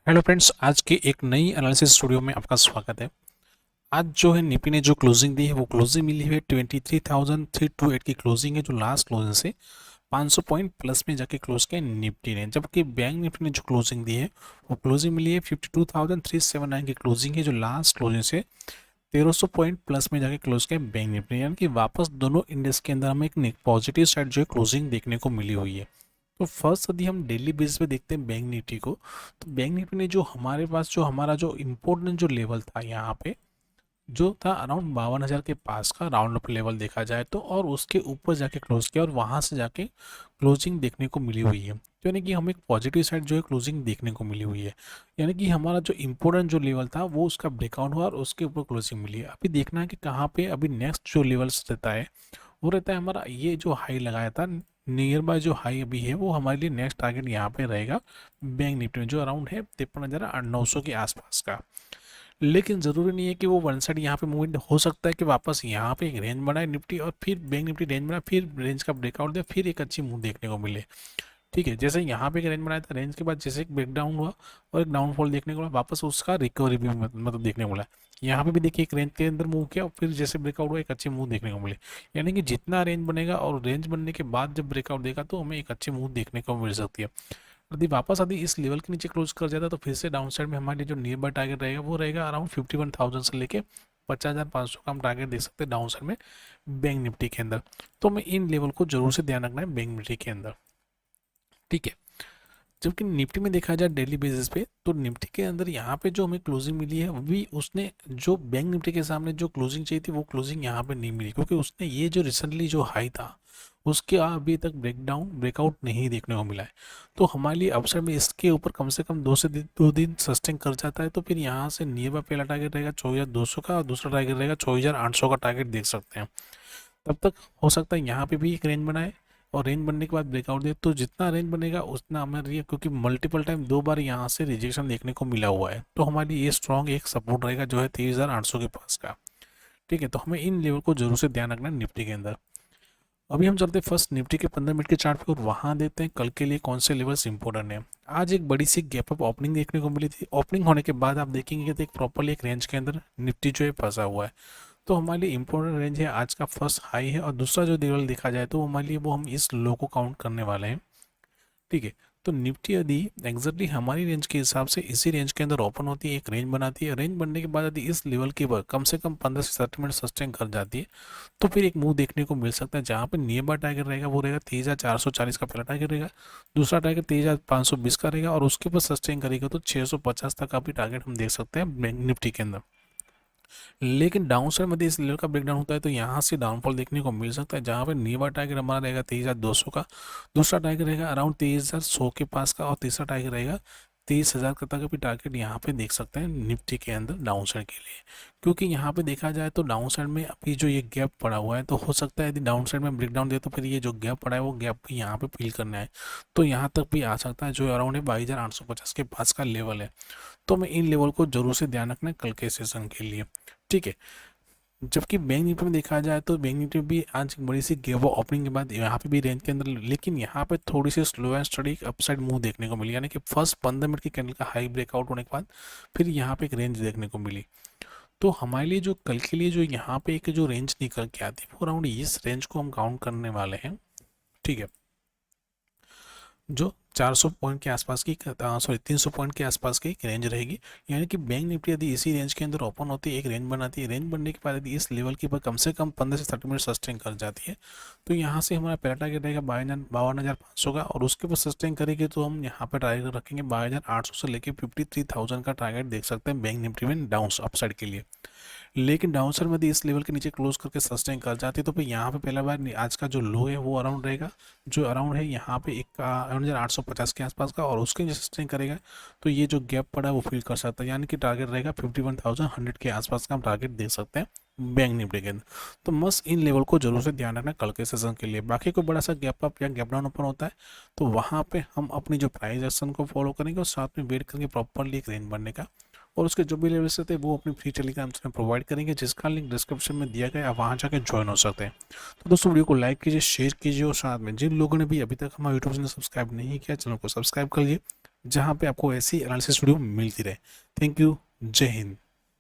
Hello friends, आज के एक नई एनालिसिस स्टूडियो में आपका स्वागत है। आज जो है निफ्टी ने जो क्लोजिंग दी है वो क्लोजिंग मिली है 23,328 की क्लोजिंग है, जो लास्ट क्लोजिंग से 500 पॉइंट प्लस में जाके क्लोज किया निफ्टी ने। जबकि बैंक निफ्टी ने जो क्लोजिंग दी है वो क्लोजिंग मिली है 52,379 की क्लोजिंग है, जो लास्ट क्लोजिंग से 1300 पॉइंट प्लस में जाके क्लोज किया बैंक निफ्टी। यानी कि वापस दोनों इंडेक्स के अंदर हमें एक पॉजिटिव साइड जो है क्लोजिंग देखने को मिली हुई है। तो फर्स्ट यदि हम डेली बेसिस पे देखते हैं बैंक निफ्टी को, तो बैंक निफ्टी ने जो हमारे पास जो हमारा जो इम्पोर्टेंट जो लेवल था यहाँ पे, जो था अराउंड 52,000 के पास का राउंड अप लेवल देखा जाए तो, और उसके ऊपर जाके क्लोज किया और वहाँ से जाके क्लोजिंग देखने को मिली हुई है। तो यानी कि हमें एक पॉजिटिव साइड जो है क्लोजिंग देखने को मिली हुई है। यानी कि हमारा जो इम्पोर्टेंट जो लेवल था वो उसका ब्रेकआउट हुआ और उसके ऊपर क्लोजिंग मिली है। अभी देखना है कि कहाँ पे अभी नेक्स्ट जो लेवल्स रहता है वो रहता है हमारा, ये जो हाई लगाया था नियर बाय जो हाई अभी है वो हमारे लिए नेक्स्ट टारगेट यहाँ पे रहेगा बैंक निफ्टी में, जो अराउंड है 53,900 के आसपास का। लेकिन ज़रूरी नहीं है कि वो वन साइड यहाँ पे मूवमेंट हो सकता है कि वापस यहाँ पे एक रेंज बनाए निफ्टी और फिर बैंक निफ्टी रेंज बनाए, फिर रेंज का ब्रेकआउट दे, फिर एक अच्छी मूव देखने को मिले। ठीक है, जैसे यहाँ पे एक रेंज बनाया था, रेंज के बाद जैसे एक ब्रेकडाउन हुआ और एक डाउनफॉल देखने को मिला, वापस उसका रिकवरी भी मतलब देखने को मिला। यहाँ पे भी देखिए एक रेंज के अंदर मूव किया और फिर जैसे ब्रेकआउट हुआ एक अच्छी मूव देखने को मिली। यानी कि जितना रेंज बनेगा और रेंज बनने के बाद जब ब्रेकआउट देगा तो हमें एक अच्छी मूव देखने को मिल सकती है। यदि वापस यदि इस लेवल के नीचे क्लोज कर जाता है तो फिर से डाउन साइड में हमारे जो नियर बाय टारगेट रहेगा वो रहेगा अराउंड 51,000 से लेके 50,500 का हम टारगेट देख सकते हैं डाउन साइड में बैंक निफ्टी के अंदर। तो हमें इन लेवल को जरूर से ध्यान रखना है बैंक निफ्टी के अंदर। ठीक है, जबकि निफ्टी में देखा जाए डेली बेसिस पे तो निफ्टी के अंदर यहाँ पे जो हमें क्लोजिंग मिली है वो भी उसने जो बैंक निफ्टी के सामने जो क्लोजिंग चाहिए थी वो क्लोजिंग यहाँ पे नहीं मिली, क्योंकि उसने ये जो रिसेंटली जो हाई था उसके अभी तक ब्रेकआउट नहीं देखने को मिला है। तो हमारे लिए अपसाइड में इसके ऊपर कम से कम 2 दिन सस्टेन कर जाता है तो फिर यहाँ से नियर बाय पहला टारगेट रहेगा 24,200 का और दूसरा टारगेट रहेगा 24,800 का टारगेट देख सकते हैं। तब तक हो सकता है यहाँ पे भी एक रेंज बनाए और रेंज बनने के बाद ब्रेकआउट दे, तो जितना रेंज बनेगा उतना हमारे लिए, क्योंकि मल्टीपल टाइम 2 बार यहाँ से रिजेक्शन देखने को मिला हुआ है, तो हमारे लिए ये स्ट्रॉन्ग एक सपोर्ट रहेगा जो है 23,800 के पास का। ठीक है, तो हमें इन लेवल को जरूर से ध्यान रखना है निफ्टी के अंदर। अभी हम चलते हैं फर्स्ट निफ्टी के 15 मिनट के चार्ट पे और वहाँ देखते हैं कल के लिए कौन से लेवल्स इंपॉर्टेंट है। आज एक बड़ी सी गैप अप ओपनिंग देखने को मिली थी। ओपनिंग होने के बाद आप देखेंगे कि एक प्रॉपरली एक रेंज के अंदर निफ्टी जो है फंसा हुआ है। तो हमारे लिए इंपॉर्टेंट रेंज है आज का फर्स्ट हाई है, और दूसरा जो लेवल देखा जाए तो हमारे लिए वो हम इस लो को काउंट करने वाले हैं। ठीक है, तो निफ्टी यदि एग्जैक्टली हमारी रेंज के हिसाब से इसी रेंज के अंदर ओपन होती है, एक रेंज बनाती है, रेंज बनने के बाद यदि इस लेवल के ऊपर कम से कम 15 से 60 मिनट सस्टेन कर जाती है तो फिर एक मूव देखने को मिल सकता है जहाँ पे नियर बाय टारगेट रहेगा वो रहेगा 23,440 का पहला टारगेट रहेगा, दूसरा टारगेट 23,520 का रहेगा और उसके ऊपर सस्टेन करेगा तो 650 तक का भी टारगेट हम देख सकते हैं निफ्टी के अंदर। लेकिन डाउन साइड में इस लेवल का ब्रेकडाउन होता है तो यहाँ से डाउनफॉल देखने को मिल सकता है, जहाँ पे नियर टारगेट हमारा रहेगा 23,200 का, दूसरा टारगेट रहेगा अराउंड 23,100 के पास का और तीसरा टारगेट रहेगा 23,000 तक का भी टारगेट यहाँ पे देख सकते हैं निफ्टी के अंदर डाउन साइड के लिए। क्योंकि यहाँ पे देखा जाए तो डाउन साइड में अभी जो ये गैप पड़ा हुआ है तो हो सकता है यदि डाउन साइड में ब्रेकडाउन दे तो फिर ये जो गैप पड़ा है वो गैप भी यहाँ पे फिल करना है, तो यहाँ तक भी आ सकता है, जो अराउंड है 22,850 के पास का लेवल है। तो हमें इन लेवल को जरूर से ध्यान रखना है कल के सेशन के लिए। ठीक है, जबकि बैंक निफ्टी में देखा जाए तो बैंक निफ्टी भी आज एक बड़ी सी गैप ओपनिंग के बाद यहाँ पे भी रेंज के अंदर, लेकिन यहाँ पे थोड़ी सी slow and steady upside move देखने को मिली। यानी कि फर्स्ट 15 मिनट की कैंडल का हाई ब्रेकआउट होने के बाद फिर यहाँ पे एक रेंज देखने को मिली। तो हमारे लिए जो कल के लिए जो यहाँ पे एक जो रेंज निकल के आती है वो अराउंड इस रेंज को हम काउंट करने वाले हैं। ठीक है, जो 400 पॉइंट के आसपास की, सॉरी 300 पॉइंट के आसपास की एक रेंज रहेगी। यानी कि बैंक निफ्टी यदि इसी रेंज के अंदर ओपन होती है, एक रेंज बनाती है, रेंज बनने के बाद यदि इस लेवल के ऊपर कम से कम 15 से 30 मिनट सस्टेन कर जाती है तो यहाँ से हमारा पहला टारगेट रहेगा 52,500 का, और उसके ऊपर सस्टेन करेंगे तो हम यहाँ पर टारगेट रखेंगे 22,800 से लेकर 53,000 का टारगेट देख सकते हैं बैंक निफ्टी में डाउन अपसाइड के लिए। लेकिन डाउन साइड में यदि इस लेवल के नीचे क्लोज करके सस्टेन कर जाती है तो फिर यहाँ पे पहला बार आज का जो लो है वो अराउंड रहेगा, जो अराउंड है यहाँ पे 51,850 के आसपास का, और उसके नीचे सस्टेन करेगा तो ये जो गैप पड़ा है वो फिल कर सकता है। यानी कि टारगेट रहेगा 51,100 के आसपास का हम टारगेट देख सकते हैं बैंक निफ्टी के अंदर। तो मस्त इन लेवल को जरूर से ध्यान रखना कल के सेशन के लिए। बाकी कोई बड़ा सा गैप अप या गैप डाउन ओपन होता है तो वहाँ पे हम अपनी जो प्राइस एक्शन को फॉलो करेंगे और साथ में वेट करेंगे प्रॉपरली एक रेंज बनने का, और उसके जो भी लेवल्स रहते हैं वो अपनी फ्री टेलीग्राम चैनल प्रोवाइड करेंगे, जिसका लिंक डिस्क्रिप्शन में दिया गया है, आप वहाँ जाकर ज्वाइन हो सकते हैं। तो दोस्तों वीडियो को लाइक कीजिए, शेयर कीजिए और साथ में जिन लोगों ने भी अभी तक हमारा यूट्यूब चैनल सब्सक्राइब नहीं किया चैनल को सब्सक्राइब कर लीजिए जहाँ पे आपको ऐसी एनालिसिस वीडियो मिलती रहे। थैंक यू, जय हिंद।